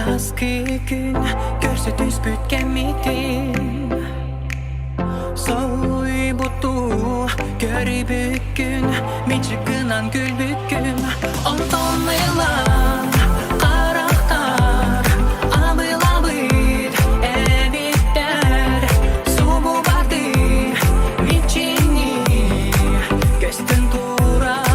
Saski gün görsetüs bütken mitin Soy butu göri bükün min çıkınan gül bükün Ontonlayılan karakter Abıl abıl evitler Subu bardı miçini Göstün turar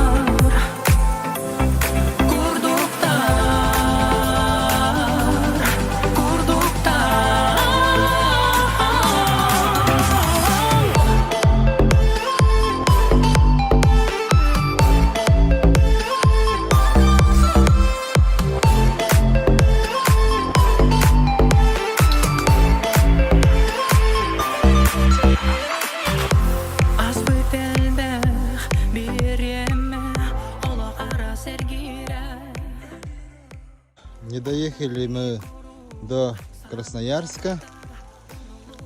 Не доехали мы до Красноярска.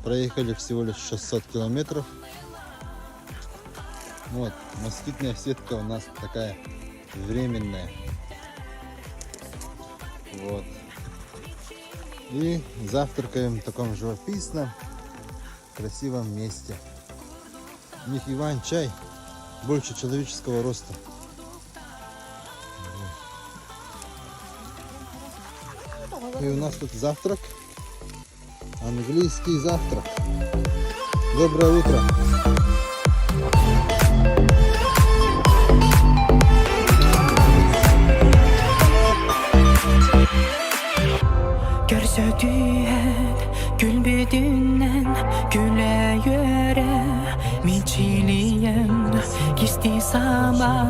Проехали всего лишь 600 километров. Вот, москитная сетка у нас такая временная. Вот. И завтракаем в таком живописном, красивом месте. У них иван-чай больше человеческого роста. И у нас тут завтрак. Английский завтрак. Доброе утро. Görsötüyen gülbüdünnen güle yöre Miçiliyen gisti sabah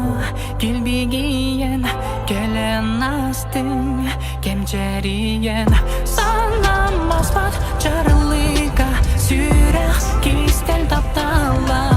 gilbigiyen Gelen astın kemçeriyen Sanam aspat çarılıka Sürek kistel taptala